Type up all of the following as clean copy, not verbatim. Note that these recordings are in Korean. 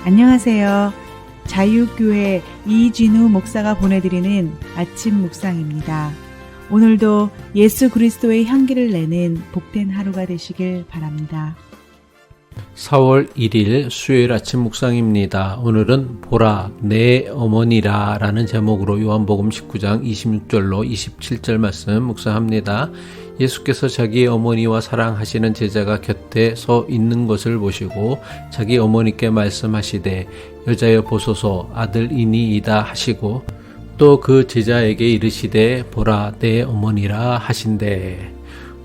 안녕하세요. 자유교회 이진우 목사가 보내드리는 아침 묵상입니다. 오늘도 예수 그리스도의 향기를 내는 복된 하루가 되시길 바랍니다. 4월 1일 수요일 아침 묵상입니다. 오늘은 보라 내 어머니라 라는 제목으로 요한복음 19장 26절로 27절 말씀 묵상합니다. 예수께서 자기 어머니와 사랑하시는 제자가 곁에 서 있는 것을 보시고 자기 어머니께 말씀하시되 여자여 보소서 아들이니이다 하시고 또 그 제자에게 이르시되 보라 내 어머니라 하신대.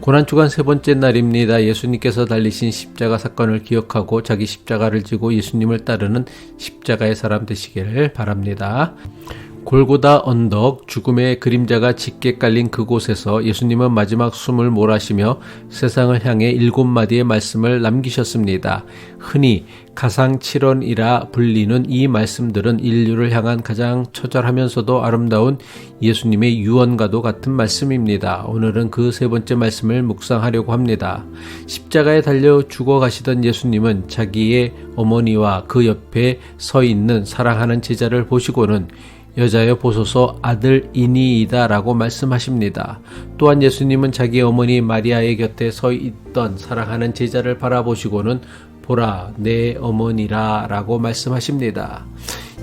고난주간 세 번째 날입니다. 예수님께서 달리신 십자가 사건을 기억하고 자기 십자가를 지고 예수님을 따르는 십자가의 사람 되시기를 바랍니다. 골고다 언덕, 죽음의 그림자가 짙게 깔린 그곳에서 예수님은 마지막 숨을 몰아쉬며 세상을 향해 7마디의 말씀을 남기셨습니다. 흔히 가상칠언이라 불리는 이 말씀들은 인류를 향한 가장 처절하면서도 아름다운 예수님의 유언과도 같은 말씀입니다. 오늘은 그 세 번째 말씀을 묵상하려고 합니다. 십자가에 달려 죽어가시던 예수님은 자기의 어머니와 그 옆에 서 있는 사랑하는 제자를 보시고는 여자여 보소서 아들이니이다 라고 말씀하십니다. 또한 예수님은 자기 어머니 마리아의 곁에 서 있던 사랑하는 제자를 바라보시고는 보라 내 어머니라 라고 말씀하십니다.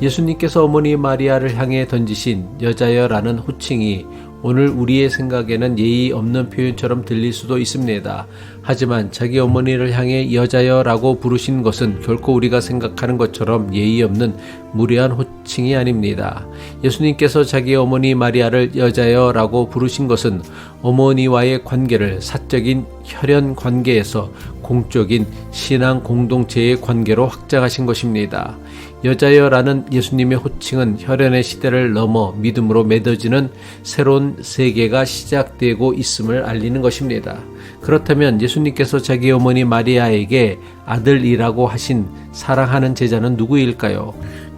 예수님께서 어머니 마리아를 향해 던지신 여자여 라는 호칭이 오늘 우리의 생각에는 예의 없는 표현처럼 들릴 수도 있습니다. 하지만 자기 어머니를 향해 여자여 라고 부르신 것은 결코 우리가 생각하는 것처럼 예의 없는 무례한 호칭이 아닙니다. 예수님께서 자기 어머니 마리아를 여자여 라고 부르신 것은 어머니와의 관계를 사적인 혈연 관계에서 공적인 신앙 공동체의 관계로 확장하신 것입니다. 여자여라는 예수님의 호칭은 혈연의 시대를 넘어 믿음으로 맺어지는 새로운 세계가 시작되고 있음을 알리는 것입니다. 그렇다면 예수님께서 자기 어머니 마리아에게 아들이라고 하신 사랑하는 제자는 누구일까요?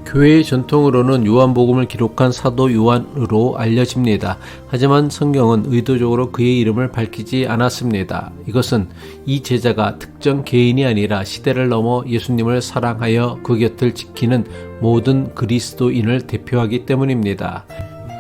교회의 전통으로는 요한복음을 기록한 사도 요한으로 알려집니다. 하지만 성경은 의도적으로 그의 이름을 밝히지 않았습니다. 이것은 이 제자가 특정 개인이 아니라 시대를 넘어 예수님을 사랑하여 그 곁을 지키는 모든 그리스도인을 대표하기 때문입니다.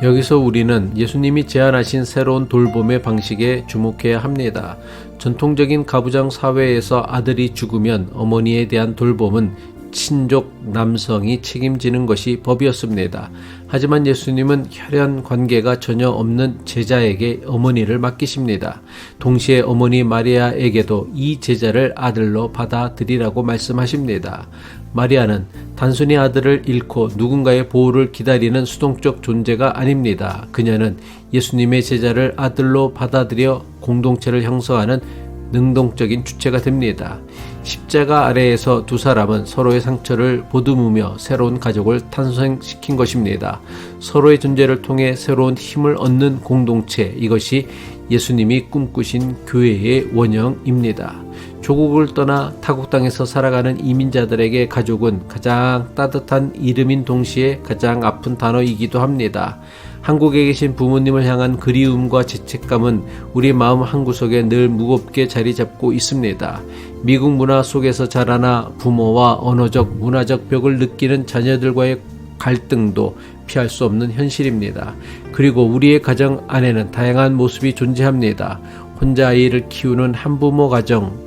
여기서 우리는 예수님이 제안하신 새로운 돌봄의 방식에 주목해야 합니다. 전통적인 가부장 사회에서 아들이 죽으면 어머니에 대한 돌봄은 친족 남성이 책임지는 것이 법이었습니다. 하지만 예수님은 혈연 관계가 전혀 없는 제자에게 어머니를 맡기십니다. 동시에 어머니 마리아에게도 이 제자를 아들로 받아들이라고 말씀하십니다. 마리아는 단순히 아들을 잃고 누군가의 보호를 기다리는 수동적 존재가 아닙니다. 그녀는 예수님의 제자를 아들로 받아들여 공동체를 형성하는 능동적인 주체가 됩니다. 십자가 아래에서 두 사람은 서로의 상처를 보듬으며 새로운 가족을 탄생시킨 것입니다. 서로의 존재를 통해 새로운 힘을 얻는 공동체, 이것이 예수님이 꿈꾸신 교회의 원형입니다. 조국을 떠나 타국 땅에서 살아가는 이민자들에게 가족은 가장 따뜻한 이름인 동시에 가장 아픈 단어이기도 합니다. 한국에 계신 부모님을 향한 그리움과 죄책감은 우리 마음 한구석에 늘 무겁게 자리 잡고 있습니다. 미국 문화 속에서 자라나 부모와 언어적, 문화적 벽을 느끼는 자녀들과의 갈등도 피할 수 없는 현실입니다. 그리고 우리의 가정 안에는 다양한 모습이 존재합니다. 혼자 아이를 키우는 한부모 가정,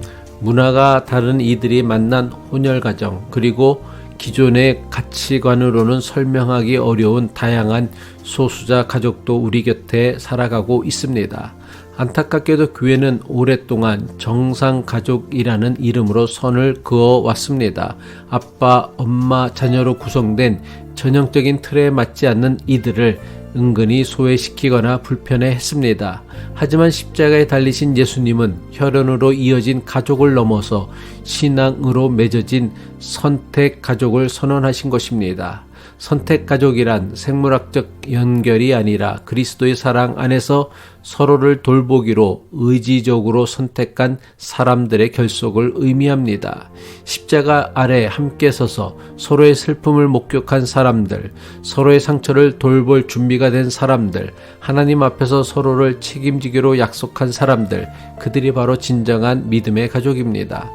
문화가 다른 이들이 만난 혼혈 가정, 그리고 기존의 가치관으로는 설명하기 어려운 다양한 소수자 가족도 우리 곁에 살아가고 있습니다. 안타깝게도 교회는 오랫동안 정상가족이라는 이름으로 선을 그어왔습니다. 아빠, 엄마, 자녀로 구성된 전형적인 틀에 맞지 않는 이들을 은근히 소외시키거나 불편해했습니다. 하지만 십자가에 달리신 예수님은 혈연으로 이어진 가족을 넘어서 신앙으로 맺어진 선택 가족을 선언하신 것입니다. 선택 가족이란 생물학적 연결이 아니라 그리스도의 사랑 안에서 서로를 돌보기로 의지적으로 선택한 사람들의 결속을 의미합니다. 십자가 아래 함께 서서 서로의 슬픔을 목격한 사람들, 서로의 상처를 돌볼 준비가 된 사람들, 하나님 앞에서 서로를 책임지기로 약속한 사람들, 그들이 바로 진정한 믿음의 가족입니다.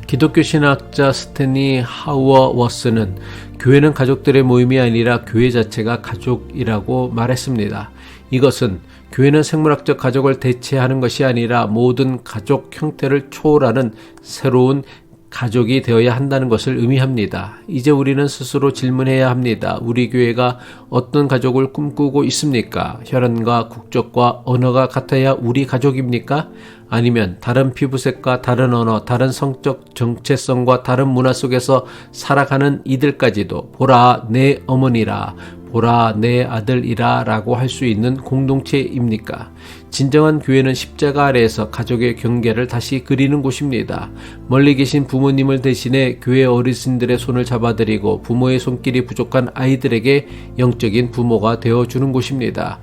기독교 신학자 스탠리 하우어워스는 교회는 가족들의 모임이 아니라 교회 자체가 가족이라고 말했습니다. 이것은 교회는 생물학적 가족을 대체하는 것이 아니라 모든 가족 형태를 초월하는 새로운 가족이 되어야 한다는 것을 의미합니다. 이제 우리는 스스로 질문해야 합니다. 우리 교회가 어떤 가족을 꿈꾸고 있습니까? 혈연과 국적과 언어가 같아야 우리 가족입니까? 아니면 다른 피부색과 다른 언어, 다른 성적 정체성과 다른 문화 속에서 살아가는 이들까지도 보라 내 어머니라, 보라 내 아들이라 라고 할 수 있는 공동체입니까? 진정한 교회는 십자가 아래에서 가족의 경계를 다시 그리는 곳입니다. 멀리 계신 부모님을 대신해 교회 어르신들의 손을 잡아드리고 부모의 손길이 부족한 아이들에게 영적인 부모가 되어주는 곳입니다.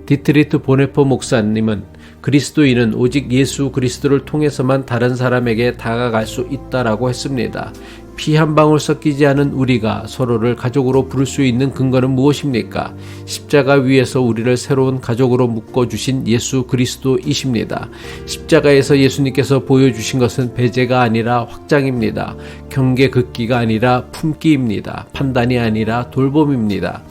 디트리트 보네퍼 목사님은 그리스도인은 오직 예수 그리스도를 통해서만 다른 사람에게 다가갈 수 있다라고 했습니다. 피 한 방울 섞이지 않은 우리가 서로를 가족으로 부를 수 있는 근거는 무엇입니까? 십자가 위에서 우리를 새로운 가족으로 묶어주신 예수 그리스도이십니다. 십자가에서 예수님께서 보여주신 것은 배제가 아니라 확장입니다. 경계 긋기가 아니라 품기입니다. 판단이 아니라 돌봄입니다.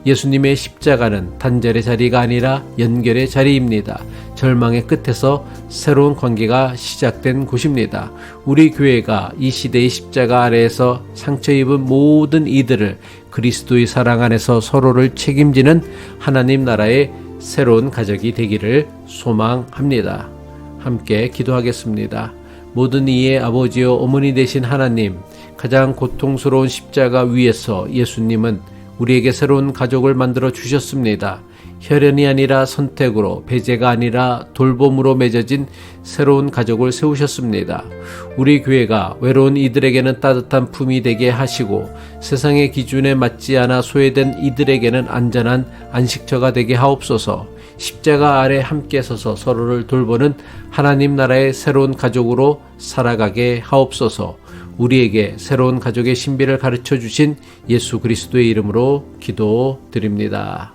예수님의 십자가는 단절의 자리가 아니라 연결의 자리입니다. 절망의 끝에서 새로운 관계가 시작된 곳입니다. 우리 교회가 이 시대의 십자가 아래에서 상처 입은 모든 이들을 그리스도의 사랑 안에서 서로를 책임지는 하나님 나라의 새로운 가족이 되기를 소망합니다. 함께 기도하겠습니다. 모든 이의 아버지요 어머니 되신 하나님, 가장 고통스러운 십자가 위에서 예수님은 우리에게 새로운 가족을 만들어 주셨습니다. 혈연이 아니라 선택으로, 배제가 아니라 돌봄으로 맺어진 새로운 가족을 세우셨습니다. 우리 교회가 외로운 이들에게는 따뜻한 품이 되게 하시고 세상의 기준에 맞지 않아 소외된 이들에게는 안전한 안식처가 되게 하옵소서. 십자가 아래 함께 서서 서로를 돌보는 하나님 나라의 새로운 가족으로 살아가게 하옵소서. 우리에게 새로운 가족의 신비를 가르쳐 주신 예수 그리스도의 이름으로 기도드립니다.